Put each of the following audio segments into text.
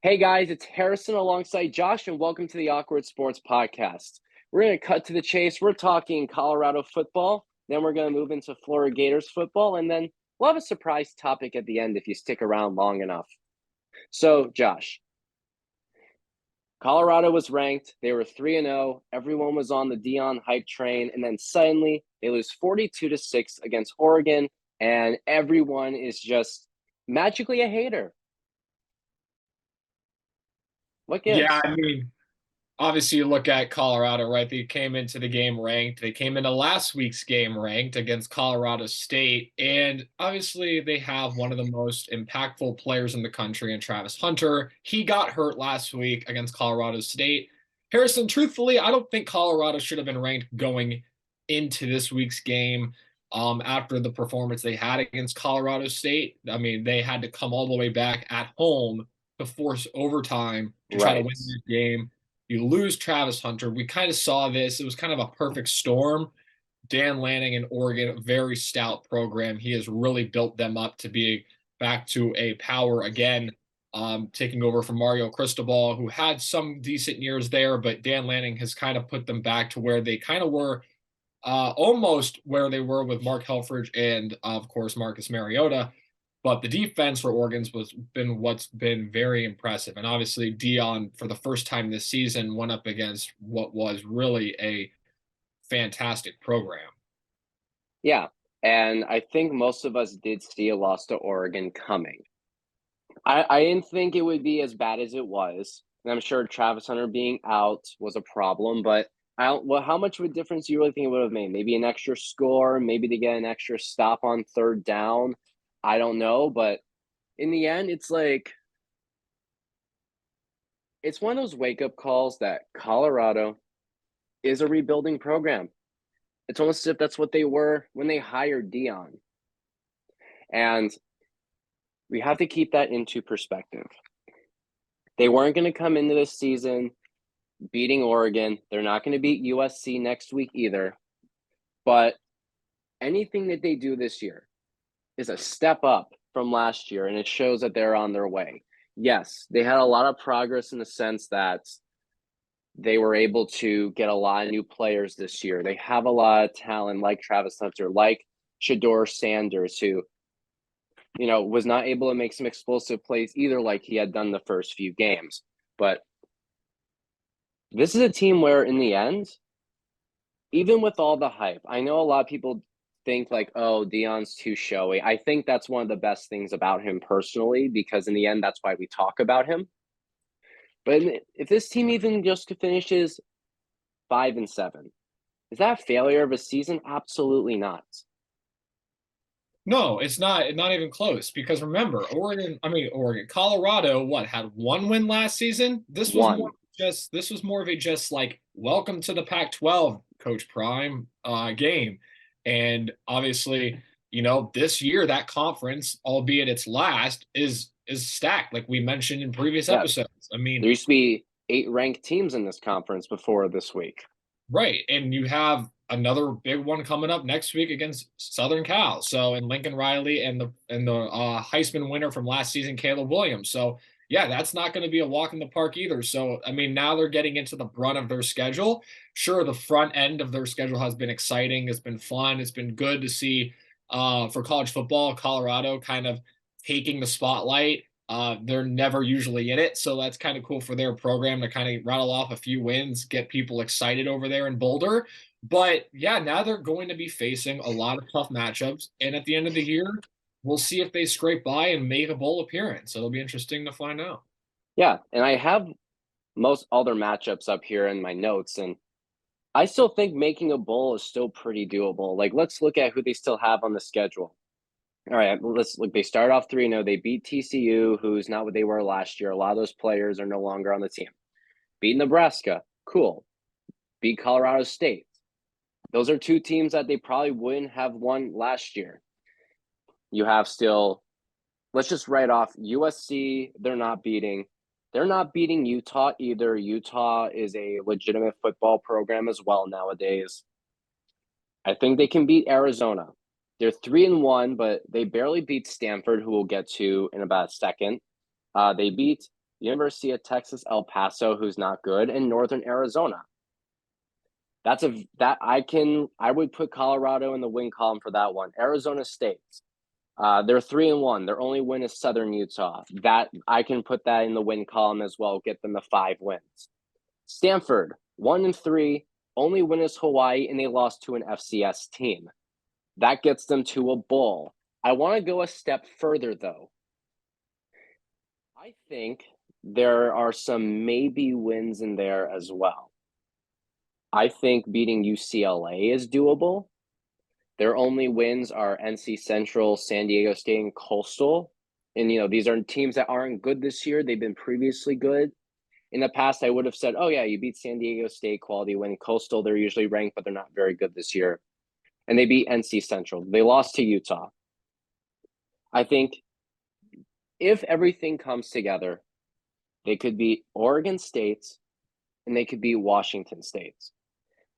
Hey guys, it's Harrison alongside Josh, and welcome to the Awkward Sports Podcast. We're going to cut to the chase. We're talking Colorado football, then we're going to move into Florida Gators football, and then we'll have a surprise topic at the end if you stick around long enough. So, Josh, Colorado was ranked. They were 3-0. Everyone was on the Deion hype train, and then suddenly they lose 42-6 against Oregon, and everyone is just magically a hater. What Yeah, gives? I mean, obviously you look at Colorado, right? They came into the game ranked. They came into last week's game ranked against Colorado State. And obviously they have one of the most impactful players in the country in Travis Hunter. He got hurt last week against Colorado State. Harrison, truthfully, I don't think Colorado should have been ranked going into this week's game. After the performance they had against Colorado State. I mean, they had to come all the way back at home to force overtime to try to Right. win the game. You lose Travis Hunter. We kind of saw this. It was kind of a perfect storm. Dan Lanning in Oregon, a very stout program. He has really built them up to be back to a power again, taking over from Mario Cristobal, who had some decent years there, but Dan Lanning has kind of put them back to where they kind of were, almost where they were with Mark Helfrich and, of course, Marcus Mariota. But the defense for Oregon's was been what's been very impressive. And obviously Deion, for the first time this season, went up against what was really a fantastic program. Yeah. And I think most of us did see a loss to Oregon coming. I didn't think it would be as bad as it was. And I'm sure Travis Hunter being out was a problem, but I don't, well, how much of a difference do you really think it would have made? Maybe an extra score, maybe to get an extra stop on third down. I don't know. But in the end, it's like, it's one of those wake up calls that Colorado is a rebuilding program. It's almost as if that's what they were when they hired Deion. And we have to keep that into perspective. They weren't going to come into this season beating Oregon. They're not going to beat USC next week either. But anything that they do this year is a step up from last year, and it shows that they're on their way. Yes, they had a lot of progress in the sense that they were able to get a lot of new players this year. They have a lot of talent like Travis Hunter, like Shador Sanders, who was not able to make some explosive plays either, like he had done the first few games. But this is a team where, in the end, even with all the hype, I know a lot of people think like, oh, Deion's too showy. I think that's one of the best things about him personally, because in the end, that's why we talk about him. But if this team even just finishes 5-7, is that a failure of a season? Absolutely not. No, it's not even close because remember, Oregon, Colorado, what had one win last season? One. This was more of a just like welcome to the Pac-12, Coach Prime game. And obviously, this year that conference, albeit its last, is stacked, like we mentioned in previous Yeah, episodes. I mean, there used to be 8 ranked teams in this conference before this week. right. And you have another big one coming up next week against Southern Cal. So and Lincoln Riley and the Heisman winner from last season, Caleb Williams. So yeah, that's not going to be a walk in the park either. So I mean, now they're getting into the brunt of their schedule. Sure, the front end of their schedule has been exciting. It's been fun. It's been good to see for college football, Colorado kind of taking the spotlight. They're never usually in it, so that's kind of cool for their program to kind of rattle off a few wins, get people excited over there in Boulder. But yeah, now they're going to be facing a lot of tough matchups, and at the end of the year, we'll see if they scrape by and make a bowl appearance. It'll be interesting to find out. Yeah, and I have most other matchups up here in my notes, and I still think making a bowl is still pretty doable. Like, let's look at who they still have on the schedule. All right, let's look. They start off 3-0. They beat TCU, who's not what they were last year. A lot of those players are no longer on the team. Beat Nebraska, cool. Beat Colorado State. Those are two teams that they probably wouldn't have won last year. You have still, let's just write off USC. They're not beating Utah either. Utah is a legitimate football program as well nowadays. I think they can beat Arizona. They're 3-1, but they barely beat Stanford, who we'll get to in about a second. They beat University of Texas, El Paso, who's not good, and Northern Arizona. I would put Colorado in the win column for that one. Arizona State, they're 3-1. Their only win is Southern Utah. That I can put that in the win column as well. Get them to 5 wins. Stanford, 1-3. Only win is Hawaii, and they lost to an FCS team. That gets them to a bowl. I want to go a step further, though. I think there are some maybe wins in there as well. I think beating UCLA is doable. Their only wins are NC Central, San Diego State, and Coastal. And, these are teams that aren't good this year. They've been previously good. In the past, I would have said, oh, yeah, you beat San Diego State, quality win. Coastal, they're usually ranked, but they're not very good this year. And they beat NC Central. They lost to Utah. I think if everything comes together, they could beat Oregon State and they could beat Washington State.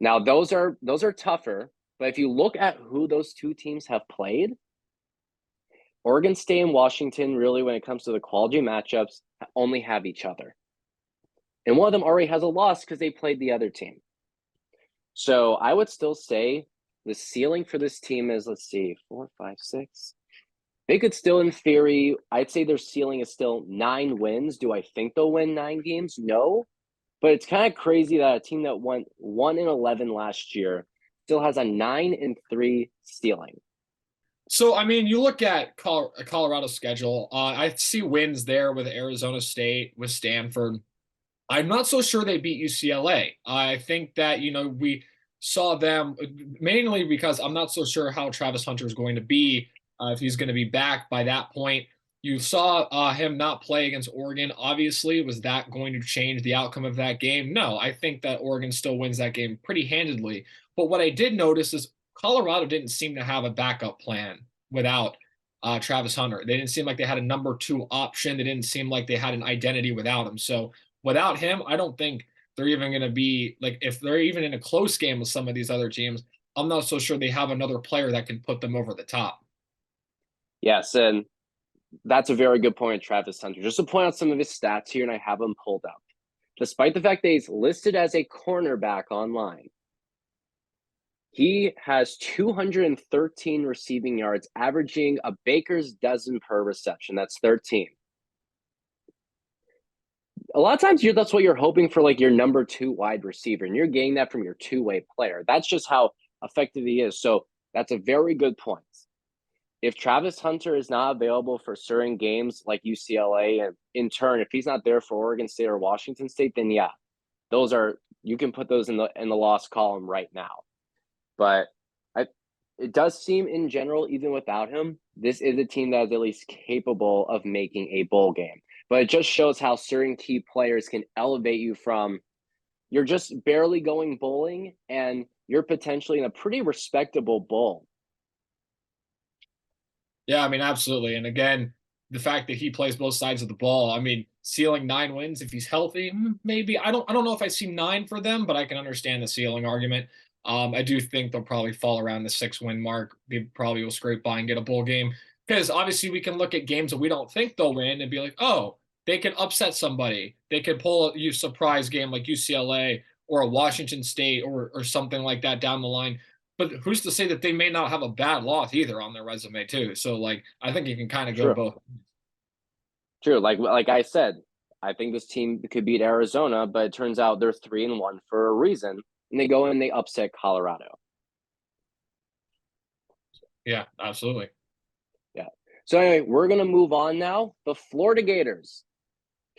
Now, those are tougher, but if you look at who those two teams have played, Oregon State and Washington, really, when it comes to the quality matchups, only have each other. And one of them already has a loss because they played the other team. So I would still say the ceiling for this team is, 4, 5, 6. They could still, in theory, I'd say their ceiling is still 9 wins. Do I think they'll win 9 games? No. But it's kind of crazy that a team that went 1-11 last year still has a 9-3 ceiling. So, I mean, you look at Colorado's schedule. I see wins there with Arizona State, with Stanford. I'm not so sure they beat UCLA. I think that, we saw them mainly because I'm not so sure how Travis Hunter is going to be, if he's going to be back by that point. You saw him not play against Oregon. Obviously, was that going to change the outcome of that game? No, I think that Oregon still wins that game pretty handedly. But what I did notice is Colorado didn't seem to have a backup plan without Travis Hunter. They didn't seem like they had a number 2 option. They didn't seem like they had an identity without him. So without him, I don't think they're even going to be like, if they're even in a close game with some of these other teams, I'm not so sure they have another player that can put them over the top. Yes, and that's a very good point, Travis Hunter. Just to point out some of his stats here, and I have them pulled up. Despite the fact that he's listed as a cornerback online, he has 213 receiving yards, averaging a baker's dozen per reception. That's 13. A lot of times that's what you're hoping for, like your number 2 wide receiver, and you're getting that from your two-way player. That's just how effective he is. So that's a very good point. If Travis Hunter is not available for certain games like UCLA, and in turn, if he's not there for Oregon State or Washington State, then yeah, you can put those in the loss column right now. But it does seem in general, even without him, this is a team that is at least capable of making a bowl game. But it just shows how certain key players can elevate you from you're just barely going bowling and you're potentially in a pretty respectable bowl. Yeah, I mean, absolutely. And again, the fact that he plays both sides of the ball, I mean, ceiling 9 wins if he's healthy, maybe. I don't know if I see 9 for them, but I can understand the ceiling argument. I do think they'll probably fall around the 6-win mark. They probably will scrape by and get a bowl game, because obviously we can look at games that we don't think they'll win and be like, oh, they could upset somebody. They could pull a surprise game like UCLA or a Washington State or something like that down the line. But who's to say that they may not have a bad loss either on their resume too? So like, I think you can kind of go both. True. Like I said, I think this team could beat Arizona, but it turns out they're 3-1 for a reason, and they go and they upset Colorado. Yeah, absolutely. Yeah. So anyway, we're gonna move on now. The Florida Gators,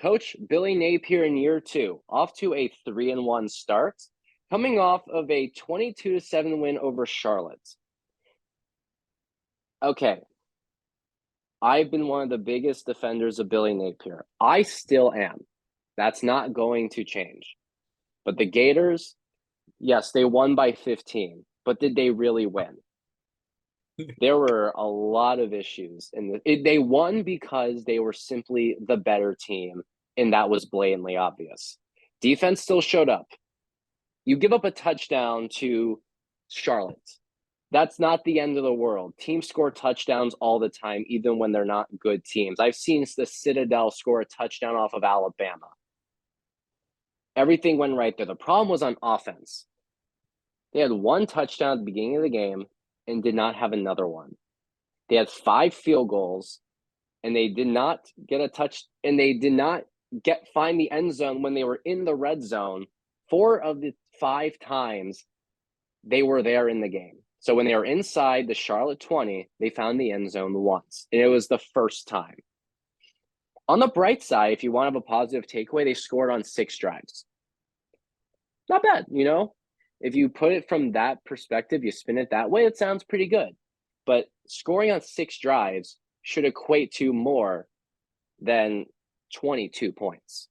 Coach Billy Napier in year 2, off to a 3-1 start, coming off of a 22-7 win over Charlotte. Okay. I've been one of the biggest defenders of Billy Napier. I still am. That's not going to change. But the Gators, yes, they won by 15, but did they really win? There were a lot of issues, and they won because they were simply the better team, and that was blatantly obvious. Defense still showed up. You give up a touchdown to Charlotte. That's not the end of the world. Teams score touchdowns all the time, even when they're not good teams. I've seen the Citadel score a touchdown off of Alabama. Everything went right there. The problem was on offense. They had one touchdown at the beginning of the game and did not have another one. They had 5 field goals, and they did not get a touch, and they did not find the end zone when they were in the red zone. 4 of the 5 times they were there in the game. So when they were inside the Charlotte 20, they found the end zone once, and it was the first time. On the bright side, if you want to have a positive takeaway, they scored on 6 drives. Not bad, you know? If you put it from that perspective, you spin it that way, it sounds pretty good. But scoring on 6 drives should equate to more than 22 points.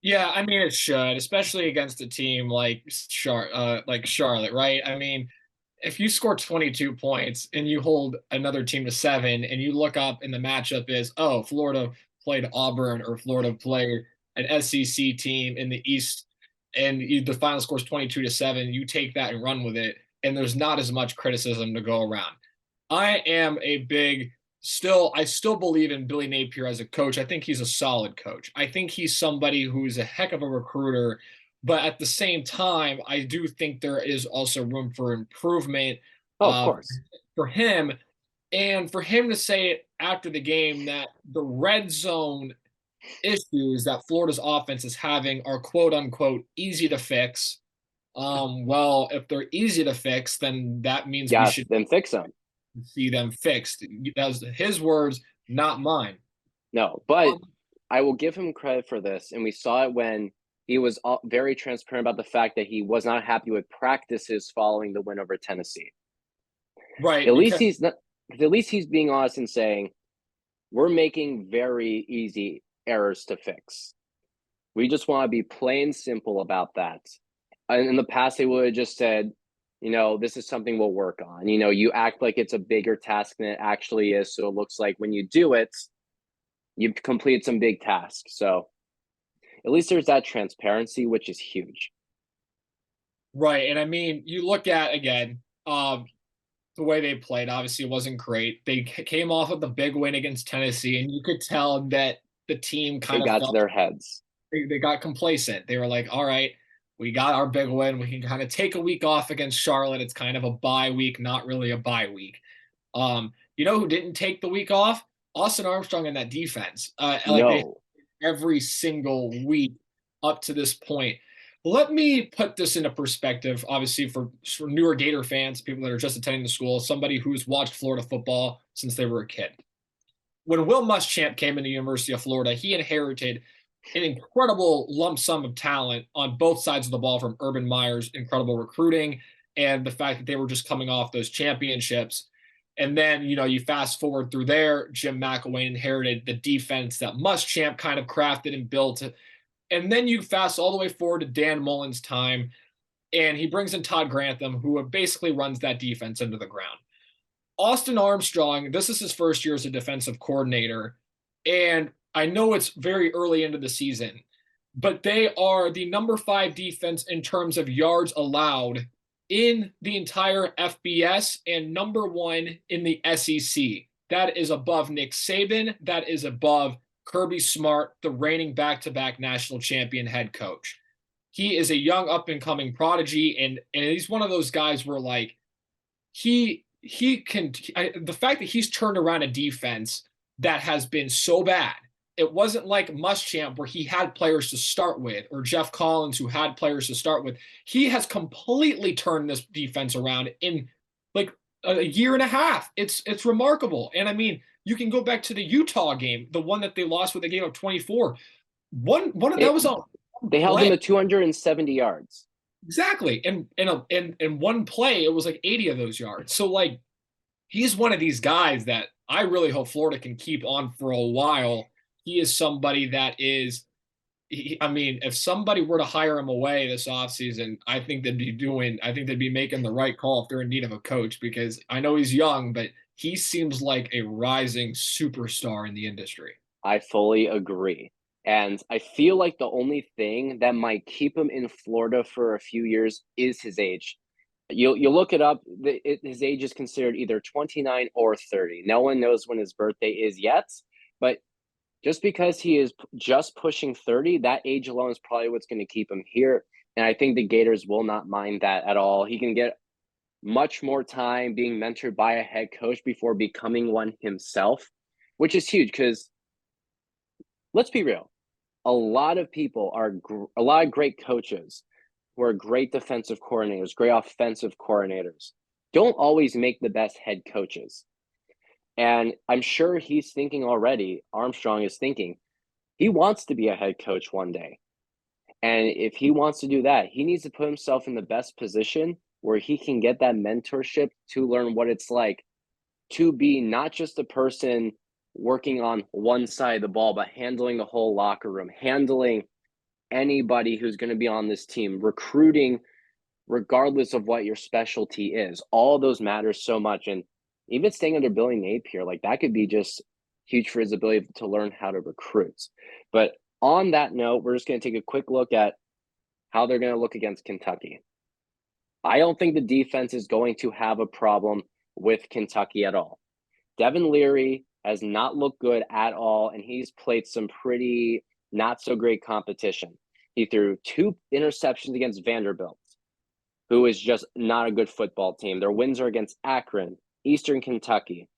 Yeah, I mean it should, especially against a team like Charlotte, right? I mean, if you score 22 points and you hold another team to 7 and you look up and the matchup is, oh, Florida played Auburn or Florida played an SEC team in the East and the final score is 22-7, you take that and run with it and there's not as much criticism to go around. I am a big I still believe in Billy Napier as a coach. I think he's a solid coach. I think he's somebody who's a heck of a recruiter, but at the same time, I do think there is also room for improvement Oh, of uh, course. for him. And for him to say after the game that the red zone issues that Florida's offense is having are quote unquote easy to fix. Well, if they're easy to fix, then that means we Yes, should then fix them. see them fixed. That was his words, not mine. No, but I will give him credit for this. And we saw it when he was very transparent about the fact that he was not happy with practices following the win over Tennessee. Right, At least because he's not. At least he's being honest and saying we're making very easy errors to fix. We just want to be plain simple about that. And in the past, they would have just said, this is something we'll work on. You act like it's a bigger task than it actually is. So it looks like when you do it, you've completed some big tasks. So at least there's that transparency, which is huge. right, and I mean, you look at again, the way they played. Obviously, it wasn't great. They came off of the big win against Tennessee, and you could tell that the team It kind of got to felt their heads. they got complacent. They were like, all right, we got our big win. We can kind of take a week off against Charlotte. It's kind of a bye week, not really a bye week. You know who didn't take the week off? Austin Armstrong in that defense. Like they No, every single week up to this point. Let me put this into perspective, obviously, for newer Gator fans, people that are just attending the school, somebody who's watched Florida football since they were a kid. When Will Muschamp came into the University of Florida, he inherited an incredible lump sum of talent on both sides of the ball from Urban Meyer's incredible recruiting and the fact that they were just coming off those championships. And then, you fast forward through there, Jim McElwain inherited the defense that Muschamp kind of crafted and built. And then you fast all the way forward to Dan Mullen's time, and he brings in Todd Grantham, who basically runs that defense into the ground. Austin Armstrong, this is his first year as a defensive coordinator, and I know it's very early into the season, but they are the number 5 defense in terms of yards allowed in the entire FBS and number 1 in the SEC. That is above Nick Saban. That is above Kirby Smart, the reigning back-to-back national champion head coach. He is a young up-and-coming prodigy, and he's one of those guys where, like, the fact that he's turned around a defense that has been so bad. It wasn't like Muschamp where he had players to start with, or Jeff Collins who had players to start with. He has completely turned this defense around in like a year and a half. It's remarkable. And I mean, you can go back to the Utah game, the one that they lost with a game of 24. One of that was on They held him play. to 270 yards. Exactly. And in one play, it was like 80 of those yards. So like he's one of these guys that I really hope Florida can keep on for a while. He is somebody that is I mean, if somebody were to hire him away this offseason, I think they'd be making the right call if they're in need of a coach, because I know he's young, but he seems like a rising superstar in the industry. I fully agree. And I feel like the only thing that might keep him in Florida for a few years is his age. You look it up. His age is considered either 29 or 30. No one knows when his birthday is yet, but just because he is just pushing 30, that age alone is probably what's going to keep him here. And I think the Gators will not mind that at all. He can get much more time being mentored by a head coach before becoming one himself, which is huge because let's be real. A lot of great coaches who are great defensive coordinators, great offensive coordinators, don't always make the best head coaches. And I'm sure he's thinking already, Armstrong is thinking, he wants to be a head coach one day. And if he wants to do that, he needs to put himself in the best position where he can get that mentorship to learn what it's like to be not just a person working on one side of the ball, but handling the whole locker room, handling anybody who's going to be on this team, recruiting, regardless of what your specialty is. All of those matters so much. And even staying under Billy Napier, like that could be just huge for his ability to learn how to recruit. But on that note, we're just going to take a quick look at how they're going to look against Kentucky. I don't think the defense is going to have a problem with Kentucky at all. Devin Leary has not looked good at all, and he's played some pretty not so great competition. He threw 2 interceptions against Vanderbilt, who is just not a good football team. Their wins are against Akron, Eastern Kentucky,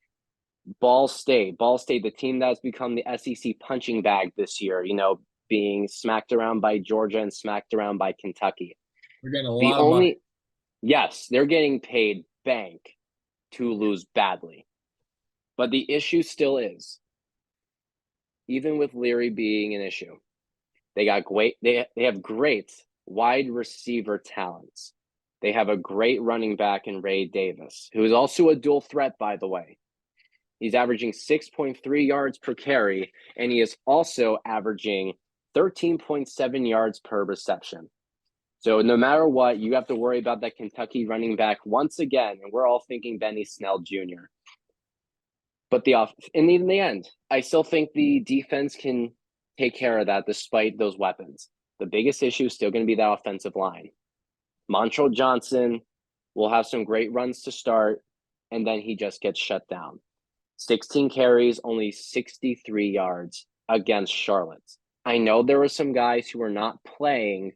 Ball State, the team that's become the SEC punching bag this year, being smacked around by Georgia and smacked around by Kentucky. We're getting a The lot of money. only, yes, they're getting paid bank to lose badly. But the issue still is, even with Leary being an issue, they have great wide receiver talents. They have a great running back in Ray Davis, who is also a dual threat, by the way. He's averaging 6.3 yards per carry, and he is also averaging 13.7 yards per reception. So no matter what, you have to worry about that Kentucky running back once again, and we're all thinking Benny Snell Jr. But in the end, I still think the defense can take care of that despite those weapons. The biggest issue is still going to be that offensive line. Montrell Johnson will have some great runs to start, and then he just gets shut down. 16 carries, only 63 yards against Charlotte. I know there were some guys who were not playing,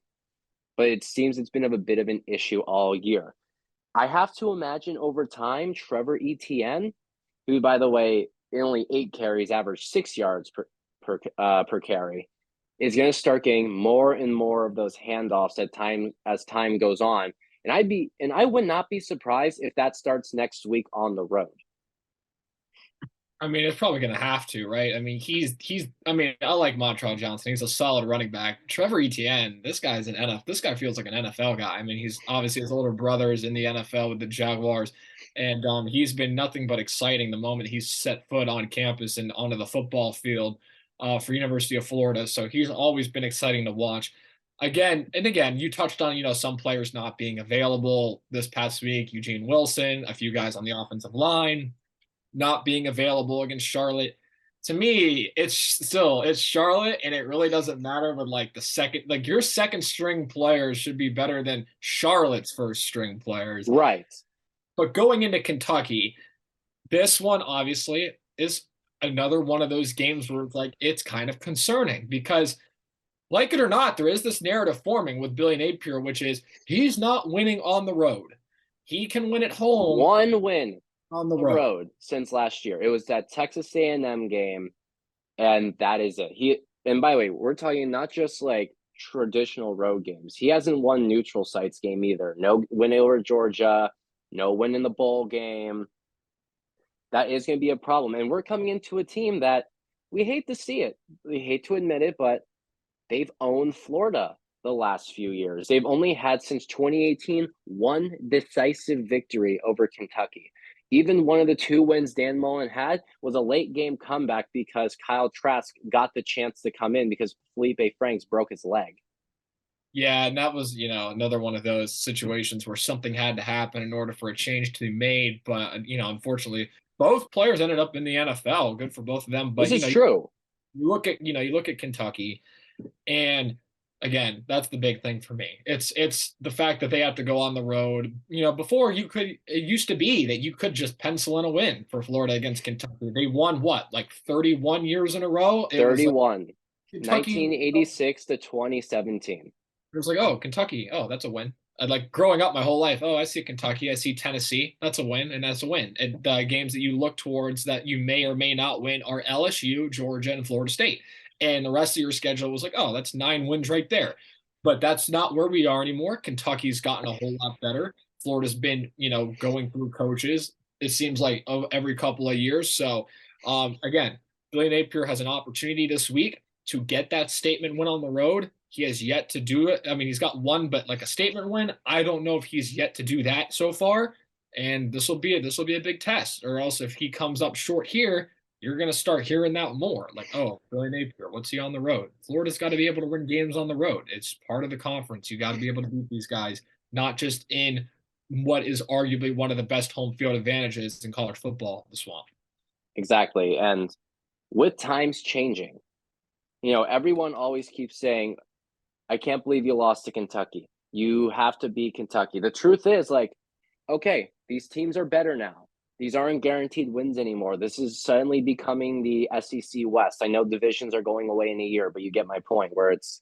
but it seems it's been a bit of an issue all year. I have to imagine over time, Trevor Etienne, who, by the way, in only 8 carries, averaged 6 yards per carry, is going to start getting more and more of those handoffs as time goes on. And I would not be surprised if that starts next week on the road. I mean, it's probably going to have to, right? I mean, I mean, I like Montrell Johnson. He's a solid running back. Trevor Etienne, this guy feels like an NFL guy. I mean, he's obviously his older brother is in the NFL with the Jaguars, and he's been nothing but exciting the moment he's set foot on campus and onto the football field for University of Florida. So he's always been exciting to watch. Again and again, you touched on, some players not being available this past week. Eugene Wilson, a few guys on the offensive line not being available against Charlotte. To me, it's Charlotte, and it really doesn't matter. But your second string players should be better than Charlotte's first string players. Right. But going into Kentucky, this one obviously is another one of those games where it's kind of concerning because, like it or not, there is this narrative forming with Billy Napier, which is he's not winning on the road. He can win at home. One win on the road since last year. It was that Texas A&M game, and that is it. And by the way, we're talking not just like traditional road games. He hasn't won neutral sites game either. No win over Georgia, no win in the bowl game. That is going to be a problem. And we're coming into a team that we hate to see it. We hate to admit it, but they've owned Florida the last few years. They've only had since 2018 one decisive victory over Kentucky. Even one of the 2 wins Dan Mullen had was a late game comeback because Kyle Trask got the chance to come in because Felipe Franks broke his leg. Yeah, and that was, another one of those situations where something had to happen in order for a change to be made. But, unfortunately, both players ended up in the NFL. Good for both of them. But, this is true. You look at Kentucky, and Again, that's the big thing for me. It's the fact that they have to go on the road. Before it used to be that you could just pencil in a win for Florida against Kentucky. They won what, like 31 years in a row? It was like 31, Kentucky. 1986 to 2017. It was like, oh, Kentucky. Oh, that's a win. I like growing up my whole life. Oh, I see Kentucky. I see Tennessee. That's a win, and that's a win. And the games that you look towards that you may or may not win are LSU, Georgia, and Florida State. And the rest of your schedule was like, oh, that's 9 wins right there. But that's not where we are anymore. Kentucky's gotten a whole lot better. Florida's been, going through coaches. It seems like every couple of years. So, again, Billy Napier has an opportunity this week to get that statement win on the road. He has yet to do it. I mean, he's got one, but like a statement win, I don't know if he's yet to do that so far. And this will be a big test. Or else if he comes up short here, you're going to start hearing that more. Like, oh, Billy Napier, what's he on the road? Florida's got to be able to win games on the road. It's part of the conference. You got to be able to beat these guys, not just in what is arguably one of the best home field advantages in college football, the Swamp. Exactly. And with times changing, everyone always keeps saying, I can't believe you lost to Kentucky. You have to beat Kentucky. The truth is, like, okay, these teams are better now. These aren't guaranteed wins anymore. This is suddenly becoming the SEC West. I know divisions are going away in a year, but you get my point where it's,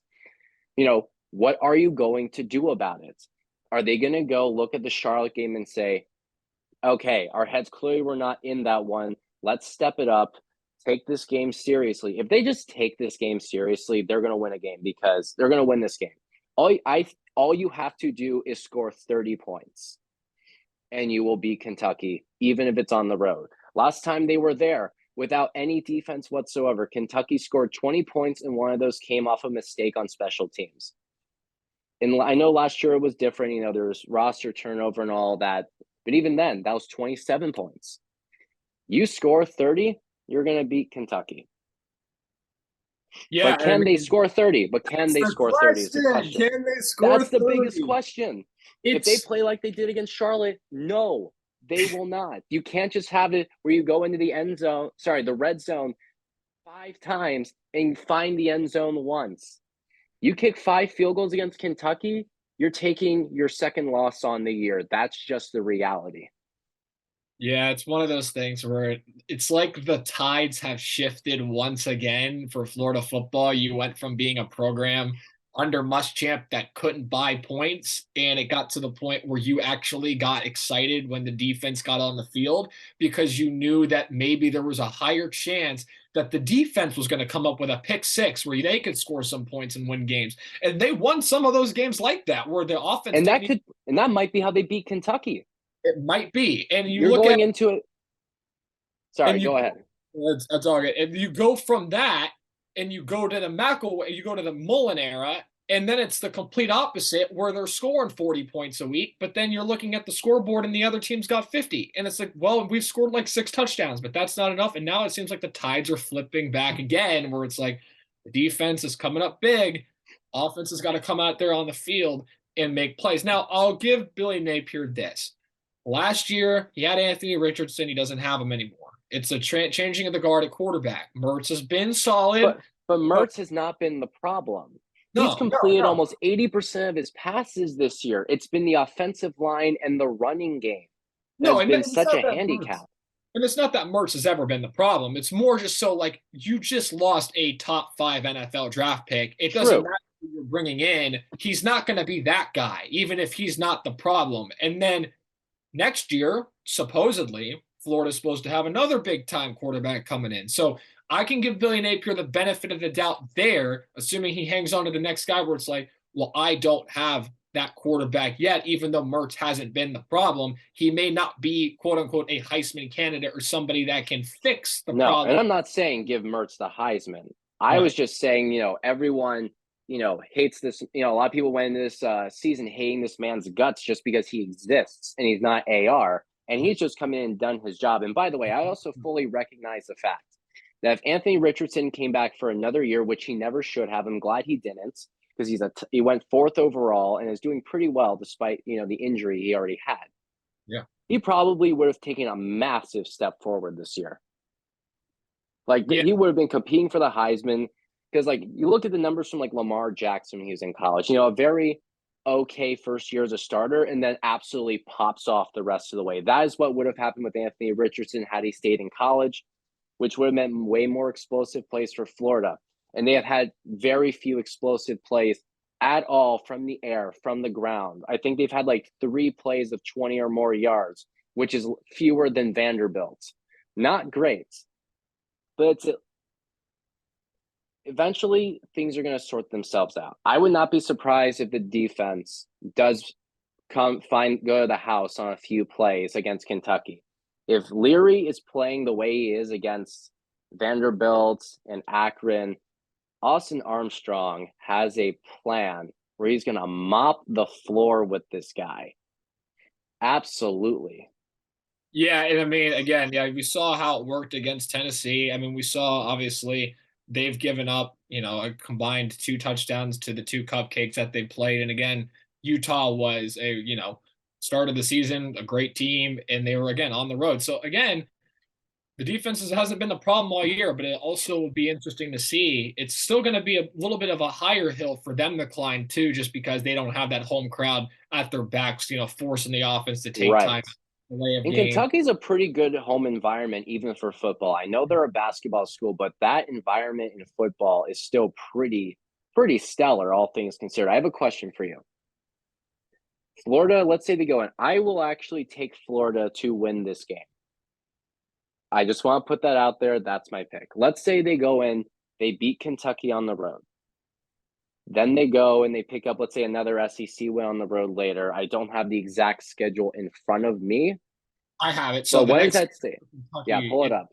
what are you going to do about it? Are they going to go look at the Charlotte game and say, okay, our heads clearly were not in that one. Let's step it up. Take this game seriously. If they just take this game seriously, they're going to win a game because they're going to win this game. All you have to do is score 30 points and you will beat Kentucky, even if it's on the road. Last time they were there without any defense whatsoever, Kentucky scored 20 points and one of those came off a mistake on special teams. And I know last year it was different. There was roster turnover and all that. But even then, that was 27 points. You score 30, you're going to beat Kentucky. Yeah, but can they score 30? But can they score 30 is the question. Can they score That's 30? The biggest question. If they play like they did against Charlotte, no, they will not. You can't just have it where you go into the the red zone 5 times and find the end zone once. You kick 5 field goals against Kentucky, you're taking your second loss on the year. That's just the reality. Yeah, it's one of those things where it's like the tides have shifted once again for Florida football. You went from being a program under Muschamp that couldn't buy points, and it got to the point where you actually got excited when the defense got on the field because you knew that maybe there was a higher chance that the defense was going to come up with a pick six where they could score some points and win games. And they won some of those games like that where the offense and that might be how they beat Kentucky. It might be. And you're look going into it. Sorry, go ahead. That's all good. And you go from that and you go to the Mullen era, and then it's the complete opposite where they're scoring 40 points a week, but then you're looking at the scoreboard and the other team's got 50. And it's like, well, we've scored like 6 touchdowns, but that's not enough. And now it seems like the tides are flipping back again, where it's like the defense is coming up big. Offense has got to come out there on the field and make plays. Now, I'll give Billy Napier this. Last year, he had Anthony Richardson. He doesn't have him anymore. It's a changing of the guard at quarterback. Mertz has been solid. But Mertz has not been the problem. He's completed almost 80% of his passes this year. It's been the offensive line and the running game. It's been such a handicap. And it's not that Mertz has ever been the problem. It's more just so, like, you just lost a top 5 NFL draft pick. It doesn't matter who you're bringing in. He's not going to be that guy, even if he's not the problem. And then next year, supposedly, Florida's supposed to have another big-time quarterback coming in. So I can give Billy Napier the benefit of the doubt there, assuming he hangs on to the next guy where it's like, well, I don't have that quarterback yet, even though Mertz hasn't been the problem. He may not be, quote-unquote, a Heisman candidate or somebody that can fix the problem. No, and I'm not saying give Mertz the Heisman. I was just saying, everyone – hates this. A lot of people went into this season hating this man's guts just because he exists and he's not AR. And he's just come in and done his job. And by the way, I also fully recognize the fact that if Anthony Richardson came back for another year, which he never should have, I'm glad he didn't, because he went 4th overall and is doing pretty well despite, the injury he already had. Yeah. He probably would have taken a massive step forward this year. He would have been competing for the Heisman. because like you look at the numbers from like Lamar Jackson when he was in college, you know, a very okay first year as a starter, and then absolutely pops off the rest of the way. That is what would have happened with Anthony Richardson had he stayed in college, which would have meant way more explosive plays for Florida. And they have had very few explosive plays at all from the air, from the ground. I think they've had like 3 plays of 20 or more yards, which is fewer than Vanderbilt. Not great, but eventually things are going to sort themselves out. I would not be surprised if the defense does go to the house on a few plays against Kentucky. If Leary is playing the way he is against Vanderbilt and Akron, Austin Armstrong has a plan where he's going to mop the floor with this guy. Absolutely. Yeah, and I mean, again, yeah, we saw how it worked against Tennessee. I mean, we saw obviously they've given up, a combined 2 touchdowns to the 2 cupcakes that they played. And again, Utah was start of the season, a great team, and they were again on the road. So again, the defense hasn't been the problem all year, but it also will be interesting to see. It's still going to be a little bit of a higher hill for them to climb too, just because they don't have that home crowd at their backs, forcing the offense to take Right. time away of And games. Kentucky's a pretty good home environment, even for football. I know they're a basketball school, but that environment in football is still pretty stellar, all things considered. I have a question for you. Florida, let's say they go in. I will actually take Florida to win this game. I just want to put that out there. That's my pick. Let's say they go in, they beat Kentucky on the road. Then they go and they pick up, let's say, another SEC win on the road later. I don't have the exact schedule in front of me, I have it. So but the what does next that say? Yeah, Kentucky, pull it up.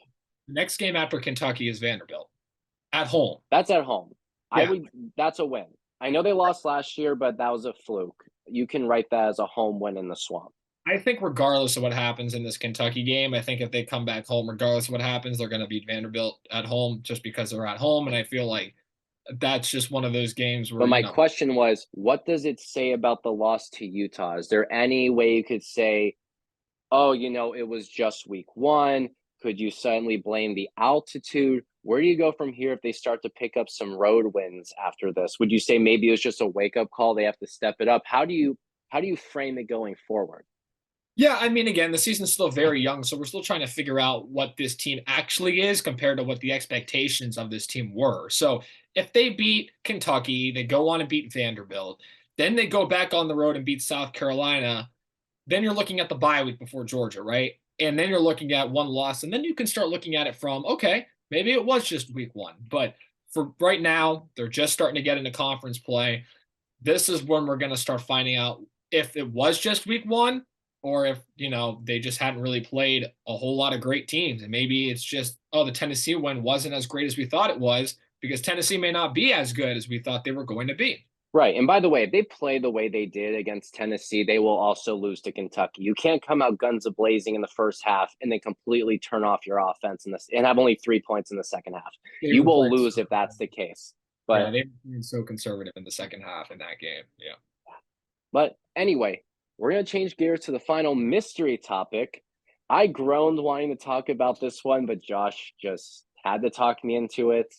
the next game after Kentucky is Vanderbilt at home. That's at home. Yeah. That's a win. I know they lost last year, but that was a fluke. You can write that as a home win in the swamp. I think regardless of what happens in this Kentucky game, I think if they come back home, regardless of what happens, they're going to beat Vanderbilt at home just because they're at home. And I feel like that's just one of those games where, But my question was, what does it say about the loss to Utah? Is there any way you could say, oh, it was just week one? Could you suddenly blame the altitude? Where do you go from here if they start to pick up some road wins after this? Would you say maybe it was just a wake-up call? They have to step it up. How do you frame it going forward? Yeah, I mean, again, the season's still very young, so we're still trying to figure out what this team actually is compared to what the expectations of this team were. So if they beat Kentucky, they go on and beat Vanderbilt, then they go back on the road and beat South Carolina, then you're looking at the bye week before Georgia, right? And then you're looking at one loss, and then you can start looking at it from, okay, maybe it was just week one. But for right now, they're just starting to get into conference play. This is when we're going to start finding out if it was just week one or if, they just hadn't really played a whole lot of great teams. And maybe it's just, oh, the Tennessee win wasn't as great as we thought it was because Tennessee may not be as good as we thought they were going to be. Right. And by the way, if they play the way they did against Tennessee, they will also lose to Kentucky. You can't come out guns a-blazing in the first half and then completely turn off your offense and have only 3 points in the second half. You will lose if that's the case. But yeah, they were so conservative in the second half in that game. Yeah. But anyway, we're going to change gears to the final mystery topic. I groaned wanting to talk about this one, but Josh just had to talk me into it.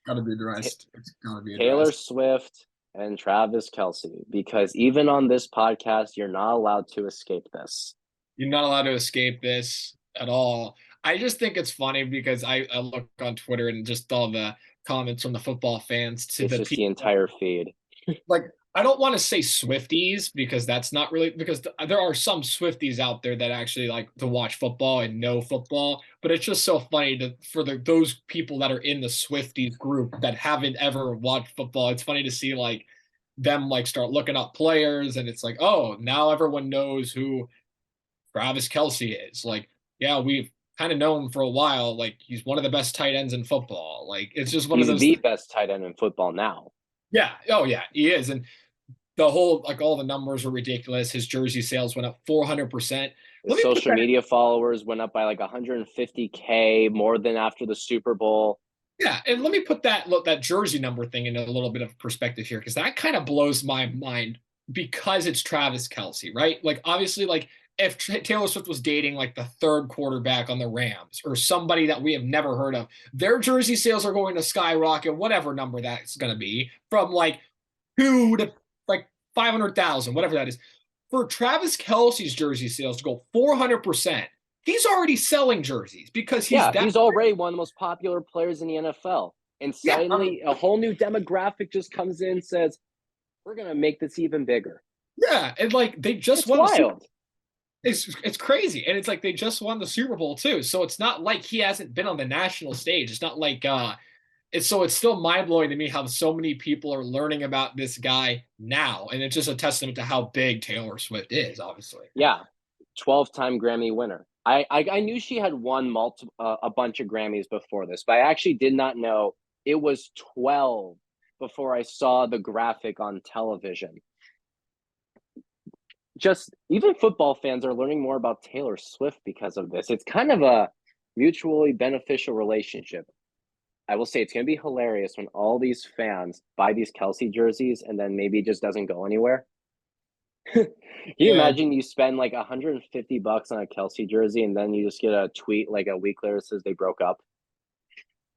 Gotta be addressed. It's gotta be addressed. Taylor Swift and Travis Kelce, because even on this podcast, you're not allowed to escape this. You're not allowed to escape this at all. I just think it's funny because I look on Twitter and just all the comments from the football fans to It's the just people, the entire feed. like I don't want to say Swifties because that's not really because there are some Swifties out there that actually like to watch football and know football, but it's just so funny for those people that are in the Swifties group that haven't ever watched football. It's funny to see like them like start looking up players and it's like, oh, now everyone knows who Travis Kelce is. Like, yeah, we've kind of known for a while. Like, he's one of the best tight ends in football. Like, it's just one of He's those. the best tight end in football now. Yeah. Oh, yeah, he is. And the whole, like, all the numbers were ridiculous. His jersey sales went up 400%. His social media followers went up by like 150K, more than after the Super Bowl. Yeah, and let me put that jersey number thing in a little bit of perspective here because that kind of blows my mind because it's Travis Kelce, right? Like obviously, like if Taylor Swift was dating like the third quarterback on the Rams or somebody that we have never heard of, their jersey sales are going to skyrocket, whatever number that's going to be, from like 2 to like 500,000, whatever that is. For Travis Kelce's jersey sales to go 400%, he's already selling jerseys because he's Yeah, that. he's already one of the most popular players in the NFL. And Yeah, suddenly a whole new demographic just comes in and says, we're going to make this even bigger. yeah, and like they just It's won the Super. wild. It's crazy, and it's like they just won the Super Bowl too. So it's not like he hasn't been on the national stage. It's not like it's still mind blowing to me how so many people are learning about this guy now, and it's just a testament to how big Taylor Swift is, obviously. Yeah, 12-time Grammy winner. I knew she had won a bunch of Grammys before this, but I actually did not know it was 12 before I saw the graphic on television. Just even football fans are learning more about Taylor Swift because of this. It's kind of a mutually beneficial relationship. I will say it's going to be hilarious when all these fans buy these Kelsey jerseys and then maybe it just doesn't go anywhere. Can you Yeah, imagine you spend like $150 on a Kelsey jersey and then you just get a tweet like a week later that says they broke up?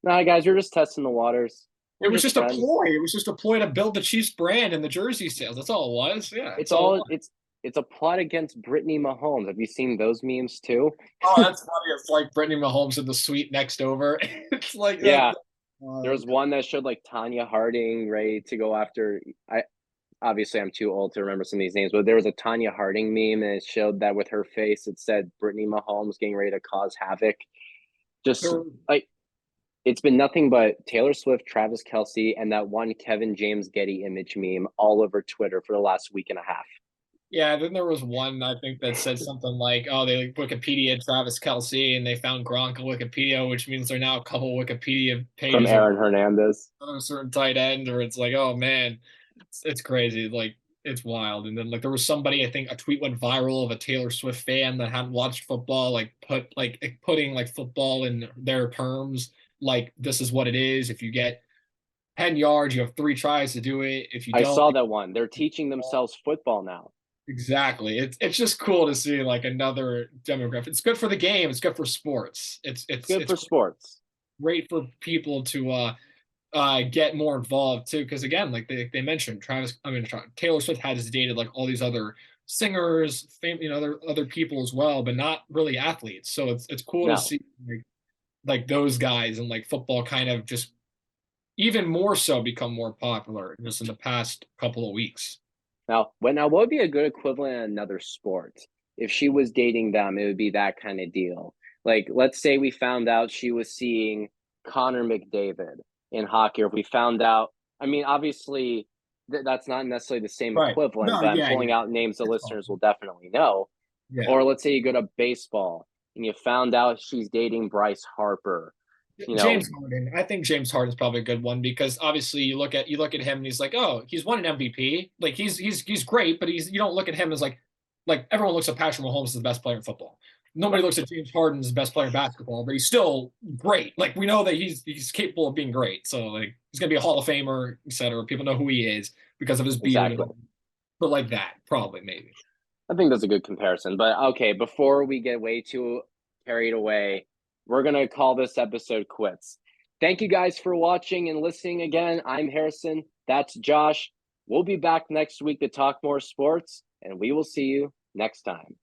Nah, guys, we're just testing the waters. it We're was just just a friends. ploy. It was just a ploy to build the Chiefs brand and the jersey sales. That's all it was. Yeah, It's that's all it all was. it's a plot against Brittany Mahomes. Have you seen those memes too? Oh, that's funny. It's like Brittany Mahomes in the suite next over. It's like that. Yeah, there was one that showed like Tanya Harding ready to go after. I obviously I'm too old to remember some of these names, but there was a Tanya Harding meme and it showed that with her face, it said Brittany Mahomes getting ready to cause havoc. Just There, like it's been nothing but Taylor Swift, Travis Kelce, and that one Kevin James Getty image meme all over Twitter for the last week and a half. yeah, then there was one I think that said something like, "Oh, they Wikipedia Travis Kelce and they found Gronk on Wikipedia, which means there are now a couple Wikipedia From pages Aaron Hernandez. on a certain tight end." Or it's like, "Oh man, it's crazy." Like it's wild. And then like there was somebody, I think a tweet went viral of a Taylor Swift fan that hadn't watched football, like putting like football in their terms, like this is what it is. If you get 10 yards, you have 3 tries to do it. If you I don't, saw that one. They're teaching themselves football now. exactly. It's just cool to see like another demographic. It's good for the game. It's good for sports. It's good for sports. great for people to get more involved too. Because again, like they mentioned, Taylor Swift has dated like all these other singers, other people as well, but not really athletes. So it's cool to No. see like those guys and like football kind of just even more so become more popular just in the past couple of weeks. Now what would be a good equivalent in another sport? If she was dating them, it would be that kind of deal. Like, let's say we found out she was seeing Connor McDavid in hockey, or if we found out, I mean, obviously that's not necessarily the same Right. equivalent, No, but I'm yeah, pulling yeah. out names the It's listeners will awesome. definitely know. Yeah. Or let's say you go to baseball and you found out she's dating Bryce Harper. You know, James Harden. I think James Harden's probably a good one because obviously you look at him and he's like, oh, he's won an MVP. Like he's great, but you don't look at him as like everyone looks at Patrick Mahomes as the best player in football. Nobody right. looks at James Harden as the best player in basketball, but he's still great. Like we know that he's capable of being great. So like he's gonna be a Hall of Famer, etc. People know who he is because of his beard Exactly. and but like that, probably maybe. I think that's a good comparison. But okay, before we get way too carried away, we're going to call this episode quits. Thank you guys for watching and listening again. I'm Harrison. That's Josh. We'll be back next week to talk more sports, and we will see you next time.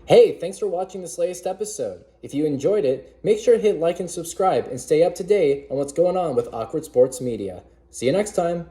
Hey, thanks for watching this latest episode. If you enjoyed it, make sure to hit like and subscribe and stay up to date on what's going on with Awkward Sports Media. See you next time.